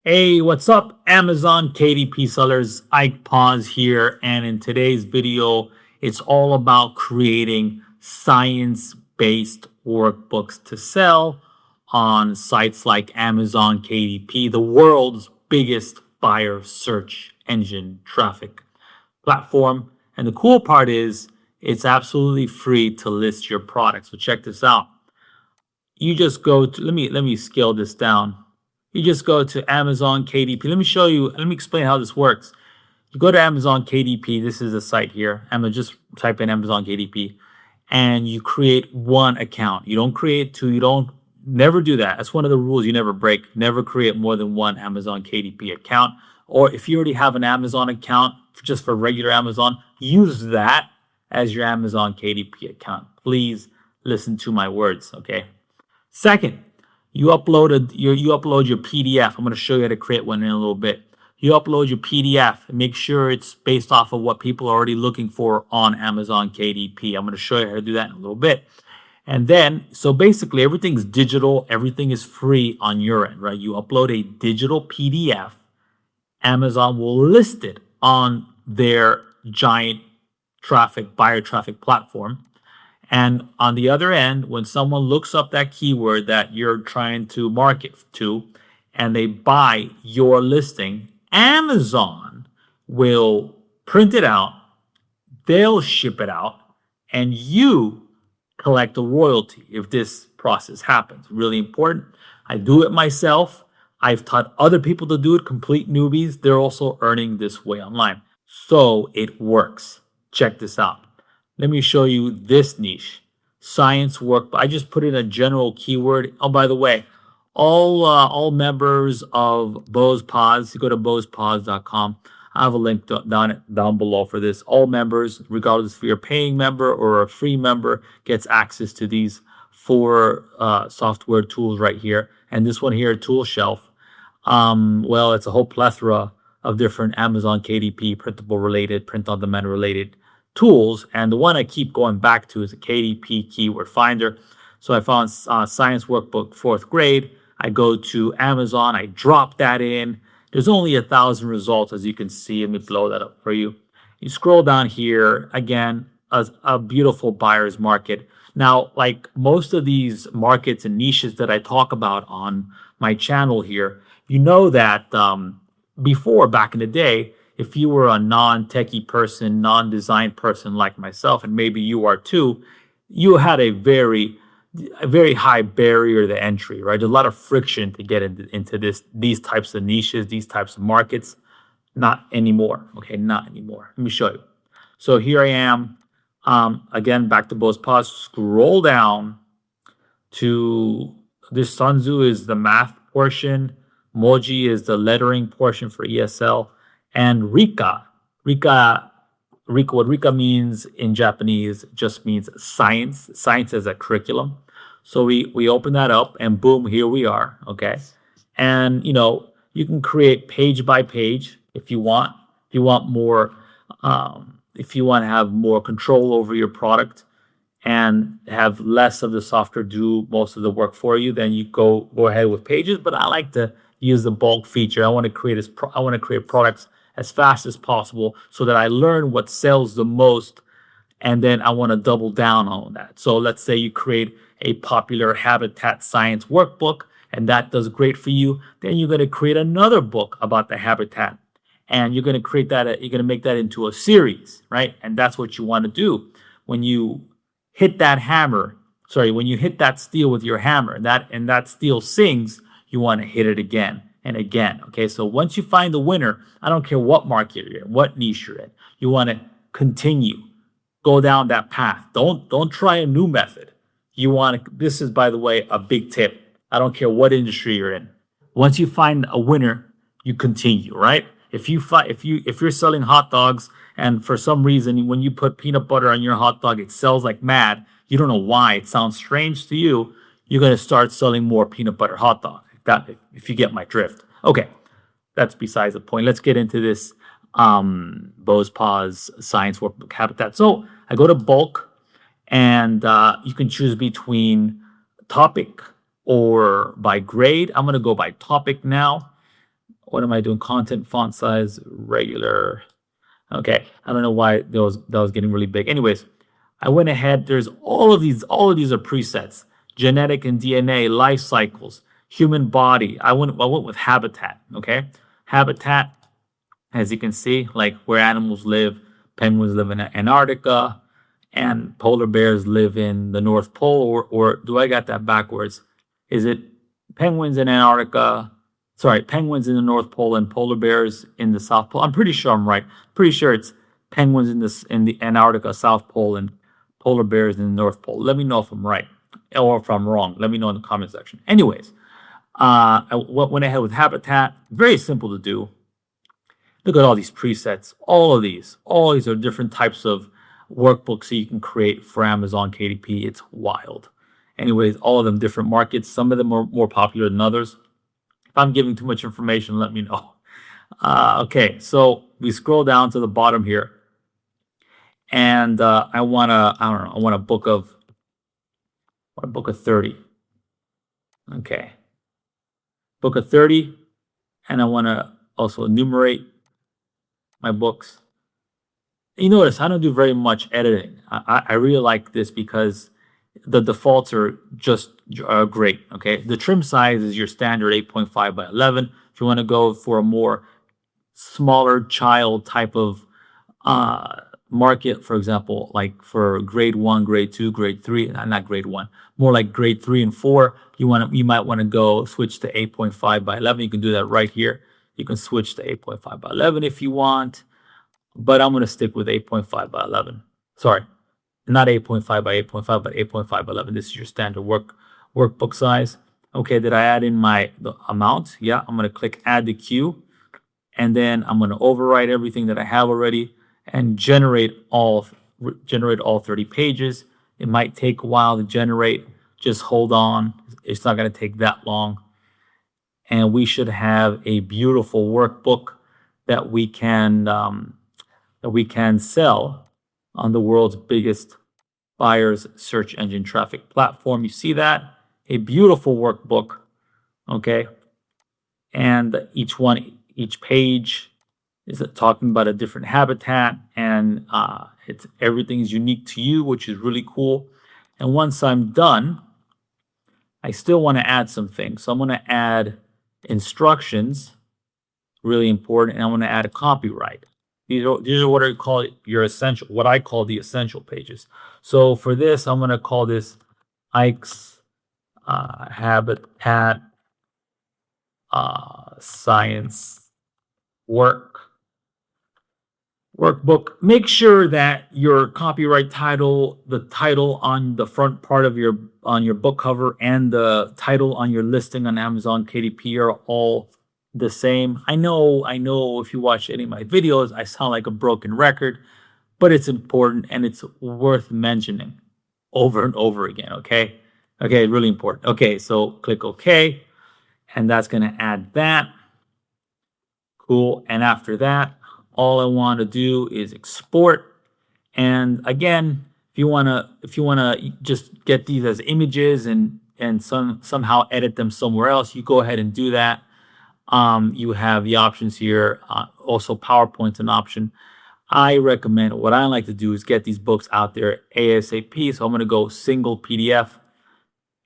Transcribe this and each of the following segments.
Hey, what's up, Amazon KDP sellers? Ike Paz here, and in today's video, it's all about creating science-based workbooks to sell on sites like Amazon KDP, the world's biggest buyer search engine traffic platform. And the cool part is it's absolutely free to list your product. So check this out. You just go to let me scale this down. You just go to Amazon KDP. Let me show you, let me explain how this works. You go to Amazon KDP. This is a site here. I'm gonna just type in Amazon KDP and you create one account. You don't create two. You don't never do that. That's one of the rules you never break. Never create more than one Amazon KDP account. Or if you already have an Amazon account just for regular Amazon, use that as your Amazon KDP account. Please listen to my words, okay? Second, you upload your PDF. I'm going to show you how to create one in a little bit. You upload your PDF and make sure it's based off of what people are already looking for on Amazon KDP. I'm going to show you how to do that in a little bit. And then, so basically everything's digital. Everything is free on your end, right? You upload a digital PDF. Amazon will list it on their giant buyer traffic platform. And on the other end, when someone looks up that keyword that you're trying to market to and they buy your listing, Amazon will print it out, they'll ship it out, and you collect a royalty if this process happens. Really important. I do it myself. I've taught other people to do it, complete newbies. They're also earning this way online. So it works. Check this out. Let me show you this niche, science work. I just put in a general keyword. Oh, by the way, all members of Bose Pods, you go to bosepods.com. I have a link down below for this. All members, regardless if you're a paying member or a free member, gets access to these four software tools right here. And this one here, Tool Shelf. Well, it's a whole plethora of different Amazon KDP printable related, print on demand related tools, and the one I keep going back to is a KDP Keyword Finder. So I found Science Workbook 4th grade. I go to Amazon, I drop that in. There's only 1,000 results, as you can see. Let me blow that up for you. You scroll down here, again, a beautiful buyer's market. Now, like most of these markets and niches that I talk about on my channel here, you know that before, back in the day, if you were a non-techie person, non-design person like myself, and maybe you are too, you had a very high barrier to entry, right? There's a lot of friction to get into these types of niches, these types of markets. Not anymore, okay? Not anymore. Let me show you. So here I am, again, back to Bose Pods. Scroll down to this. Sunzu is the math portion. Moji is the lettering portion for ESL. And Rika, what Rika means in Japanese just means science as a curriculum. So we open that up and boom, here we are, okay? And, you can create page by page if you want. If you want more, if you want to have more control over your product and have less of the software do most of the work for you, then you go ahead with pages. But I like to use the bulk feature. I want to create products as fast as possible so that I learn what sells the most, and then I want to double down on that. So let's say you create a popular habitat science workbook and that does great for you. Then you're going to create another book about the habitat and you're going to create that, you're going to make that into a series, right? And that's what you want to do. When you hit that when you hit that steel with your hammer and that steel sings, you want to hit it again and again. Okay, so once you find the winner, I don't care what market you're in, what niche you're in, you want to continue, go down that path. Don't try a new method. You want to. This is, by the way, a big tip. I don't care what industry you're in. Once you find a winner, you continue. Right? If you're selling hot dogs and for some reason when you put peanut butter on your hot dog, it sells like mad. You don't know why. It sounds strange to you. You're going to start selling more peanut butter hot dogs. If you get my drift. Okay, that's besides the point. Let's get into this Bose Pods science workbook habitat. So I go to bulk, and you can choose between topic or by grade. I'm going to go by topic now. What am I doing? Content font size, regular. Okay, I don't know why that was getting really big. Anyways, I went ahead. There's all of these. All of these are presets: genetic and DNA, life cycles, human body. I went with habitat. Okay, habitat, as you can see, like where animals live. Penguins live in Antarctica, and polar bears live in the North Pole. Or do I got that backwards? Is it penguins in Antarctica? Sorry, penguins in the North Pole and polar bears in the South Pole. I'm pretty sure I'm right. Pretty sure it's penguins in the Antarctica, South Pole, and polar bears in the North Pole. Let me know if I'm right or if I'm wrong. Let me know in the comment section. Anyways, I went ahead with habitat. Very simple to do. Look at all these presets. All these are different types of workbooks that you can create for Amazon KDP. It's wild. Anyways, all of them different markets. Some of them are more popular than others. If I'm giving too much information, let me know. Okay, so we scroll down to the bottom here, and I want a book of 30. Okay, book of 30, and I want to also enumerate my books. You notice I don't do very much editing. I really like this because the defaults are just great. Okay, the trim size is your standard 8.5 by 11. If you want to go for a more smaller child type of market, for example, like for grade 1, grade 2, grade 3, not grade 1, more like grade 3 and 4, you might want to go switch to 8.5 by 11. You can do that right here. You can switch to 8.5 by 11 if you want, but I'm going to stick with 8.5 by 11. Sorry, not 8.5 by 8.5, but 8.5 by 11. This is your standard workbook size. Okay, did I add in the amount? Yeah, I'm going to click add to queue, and then I'm going to overwrite everything that I have already and generate all 30 pages. It might take a while to generate. Just hold on. It's not going to take that long. And we should have a beautiful workbook that we can sell on the world's biggest buyers search engine traffic platform. You see that? A beautiful workbook. Okay. And each page is talking about a different habitat, and everything is unique to you, which is really cool. And once I'm done, I still want to add some things. So I'm going to add instructions, really important, and I'm going to add a copyright. These are what I call what I call the essential pages. So for this, I'm going to call this Ike's Habitat Science Workbook. Make sure that your copyright title, the title on the front part of your book cover, and the title on your listing on Amazon KDP are all the same. I know if you watch any of my videos, I sound like a broken record, but it's important and it's worth mentioning over and over again. Okay, really important. Okay, so click OK, and that's going to add that. Cool. And after that, all I want to do is export. And again, if you wanna just get these as images and somehow edit them somewhere else, you go ahead and do that. You have the options here. Also, PowerPoint's an option. I recommend, what I like to do is get these books out there ASAP. So I'm going to go single PDF,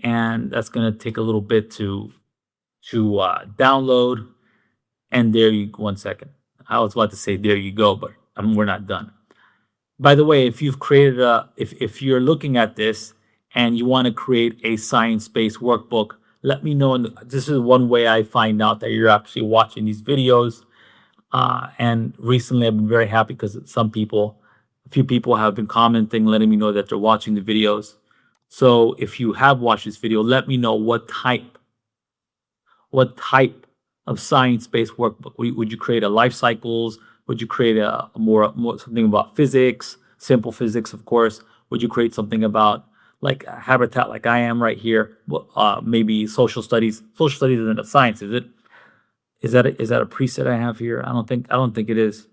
and that's going to take a little bit to download. And there you go. 1 second. I was about to say there you go, but we're not done. By the way, if you've created if you're looking at this and you want to create a science-based workbook, let me know. This is one way I find out that you're actually watching these videos. And recently, I've been very happy because a few people have been commenting, letting me know that they're watching the videos. So if you have watched this video, let me know what type of science-based workbook. Would you create a life cycles? Would you create a more something about physics, simple physics, of course? Would you create something about like a habitat, like I am right here? Maybe social studies. Social studies isn't a science, is it? Is that a preset I have here? I don't think it is.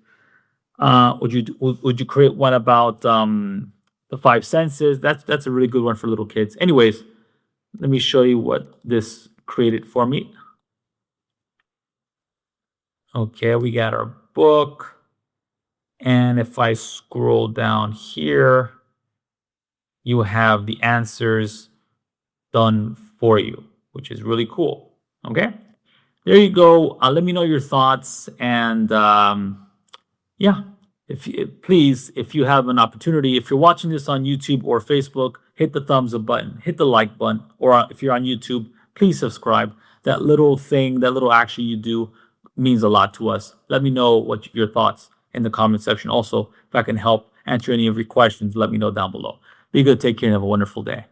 Would you create one about the five senses? That's a really good one for little kids. Anyways, let me show you what this created for me. Okay, we got our book. And if I scroll down here, you have the answers done for you, which is really cool. Okay, there you go. Let me know your thoughts. And yeah, if you, please, if you have an opportunity, if you're watching this on YouTube or Facebook, hit the thumbs up button, hit the like button, or if you're on YouTube, please subscribe. That little thing, that little action you do means a lot to us. Let me know what your thoughts in the comment section. Also, if I can help answer any of your questions, let me know down below. Be good, take care, and have a wonderful day.